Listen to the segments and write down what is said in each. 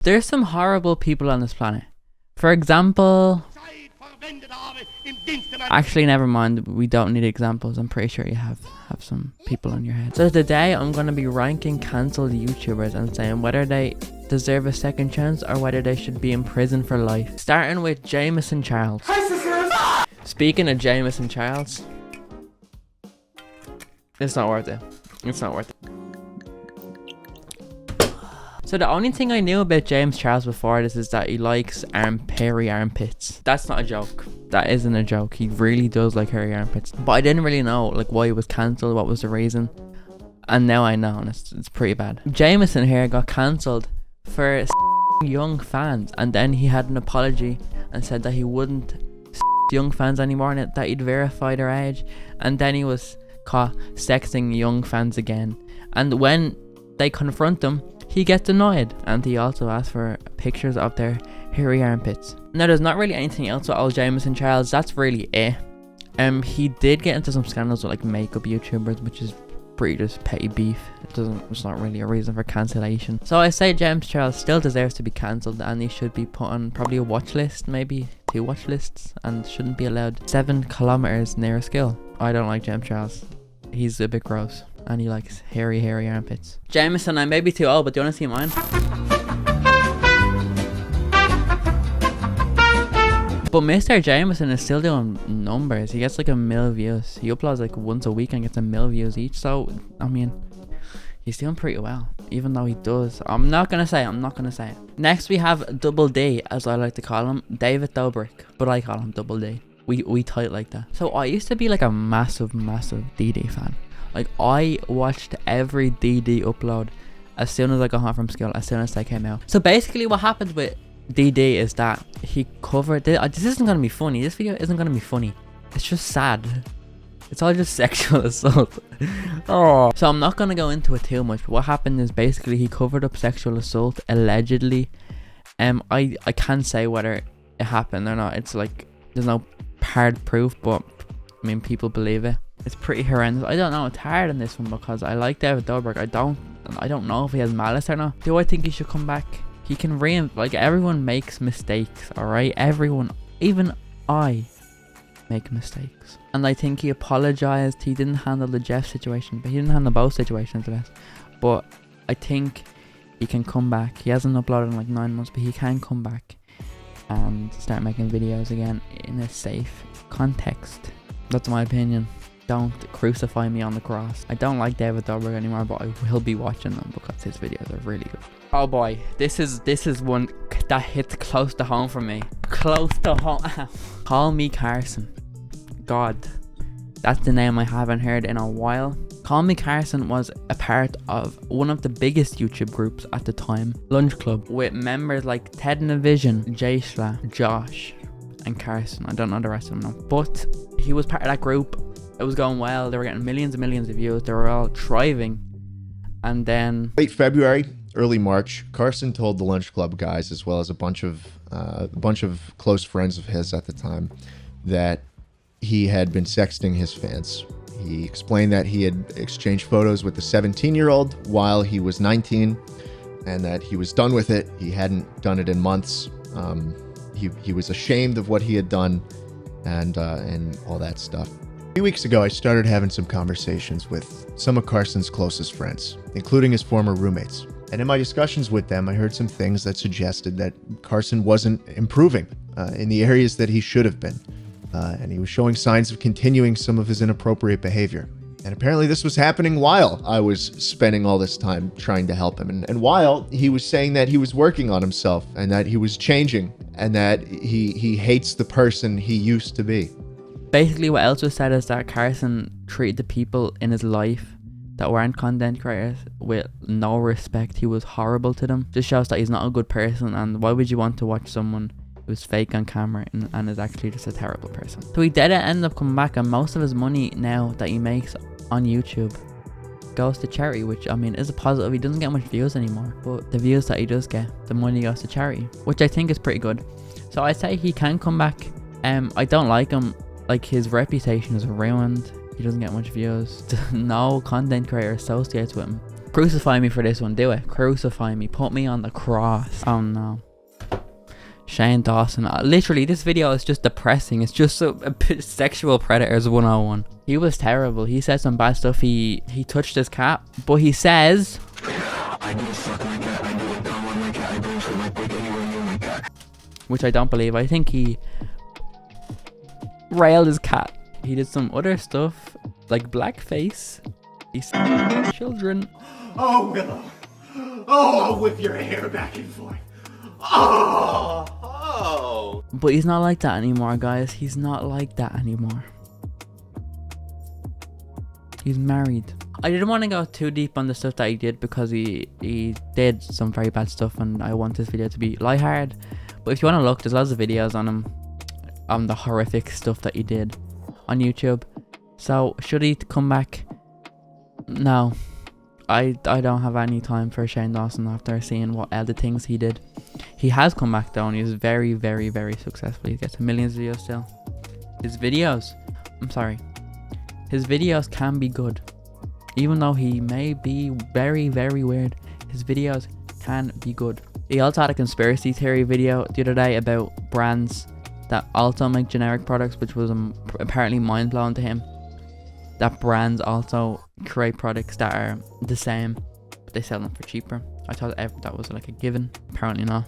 There's some horrible people on this planet. For example... Actually, never mind. We don't need examples. I'm pretty sure you have some people in your head. So today, I'm going to be ranking cancelled YouTubers and saying whether they deserve a second chance or whether they should be in prison for life. Starting with Jameson Charles. Speaking of Jameson Charles, it's not worth it. It's not worth it. So the only thing I knew about James Charles before this is that he likes hairy armpits. That's not a joke. That isn't a joke. He really does like hairy armpits. But I didn't really know like why he was cancelled, what was the reason. And now I know, and it's pretty bad. Jameson here got cancelled for young fans, and then he had an apology and said that he wouldn't young fans anymore and that he'd verify their age. And then he was caught sexting young fans again. And when they confront him, he gets annoyed, and he also asked for pictures of their hairy armpits. Now, there's not really anything else with old Jameson Charles. That's really it. He did get into some scandals with like makeup YouTubers, which is pretty just petty beef. It's not really a reason for cancellation. So I say James Charles still deserves to be cancelled, and he should be put on probably a watch list, maybe 2 watch lists, and shouldn't be allowed 7 kilometers near a school. I don't like James Charles. He's a bit gross. And he likes hairy armpits. Jameson, I may be too old, but do you want to see mine? But Mr. Jameson is still doing numbers. He gets like 1 million views. He uploads like once a week and gets 1 million views each. So, I mean, he's doing pretty well. Even though he does. I'm not going to say it. Next we have Double D, as I like to call him. David Dobrik. But I call him Double D. We tight like that. So I used to be like a massive DD fan. Like, I watched every DD upload as soon as I got home from school, as soon as they came out. So basically what happened with DD is that he covered... This isn't going to be funny. This video isn't going to be funny. It's just sad. It's all just sexual assault. Oh. So I'm not going to go into it too much. But what happened is basically he covered up sexual assault, allegedly. I can't say whether it happened or not. It's like, there's no hard proof, but I mean, people believe it. It's pretty horrendous. I don't know. It's hard in this one because I like David Dobrik. I don't know if he has malice or not. Do I think he should come back? He can like, everyone makes mistakes, alright? Everyone, even I, make mistakes. And I think he apologized. He didn't handle the Jeff situation, but he didn't handle both situations the best. But I think he can come back. He hasn't uploaded in like 9 months, but he can come back and start making videos again in a safe context. That's my opinion. Don't crucify me on the cross. I don't like David Dobrik anymore, but I will be watching them because his videos are really good. Oh boy, this is one that hits close to home for me. Close to home. CallMeCarson. God, that's the name I haven't heard in a while. CallMeCarson was a part of one of the biggest YouTube groups at the time, Lunch Club, with members like Ted and Vision, Jaysla, Josh, and Carson. I don't know the rest of them now, but he was part of that group. It was going well. They were getting millions and millions of views. They were all thriving. And then late February, early March, Carson told the Lunch Club guys, as well as a bunch of close friends of his at the time, that he had been sexting his fans. He explained that he had exchanged photos with the 17-year-old while he was 19, and that he was done with it. He hadn't done it in months. He was ashamed of what he had done, and all that stuff. A few weeks ago, I started having some conversations with some of Carson's closest friends, including his former roommates. And in my discussions with them, I heard some things that suggested that Carson wasn't improving in the areas that he should have been. And he was showing signs of continuing some of his inappropriate behavior. And apparently this was happening while I was spending all this time trying to help him. And while he was saying that he was working on himself and that he was changing and that he hates the person he used to be. Basically what else was said is that Carson treated the people in his life that weren't content creators with no respect. He was horrible to them. Just shows that he's not a good person, and why would you want to watch someone who's fake on camera and is actually just a terrible person? So he did end up coming back, and most of his money now that he makes on YouTube goes to charity, which I mean is a positive. He doesn't get much views anymore, but the views that he does get, the money goes to charity, which I think is pretty good. So I say he can come back. I don't like him. Like, his reputation is ruined. He doesn't get much views. No content creator associates with him. Crucify me for this one, do it. Crucify me, put me on the cross. Oh no. Shane Dawson. Literally, this video is just depressing. It's just sexual predators 101. He was terrible. He said some bad stuff. He touched his cat, but he says, I do suck my cat, I do it down on my cat, I don't suck my dick anywhere near my cat. Which I don't believe. I think he railed his cat. He did some other stuff, like blackface. He said children. Oh, Willow. Oh, I'll whip your hair back and forth. Oh. But he's not like that anymore, guys. He's not like that anymore. He's married. I didn't want to go too deep on the stuff that he did because he did some very bad stuff, and I want this video to be lighthearted. But if you want to look, there's lots of videos on him, on the horrific stuff that he did on YouTube. So should he come back? No. I don't have any time for Shane Dawson after seeing what other things he did. He has come back though, and he's very, very, very successful. He gets millions of views still. His videos can be good. Even though he may be very, very weird, his videos can be good. He also had a conspiracy theory video the other day about brands that also make generic products, which was apparently mind-blowing to him. That brands also create products that are the same, but they sell them for cheaper. I thought that was like a given. Apparently not.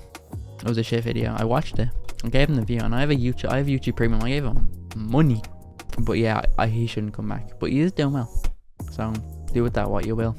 It was a shit video. I watched it. I gave him the view, and I have YouTube Premium. I gave him money. But yeah, he shouldn't come back. But he is doing well. So do with that what you will.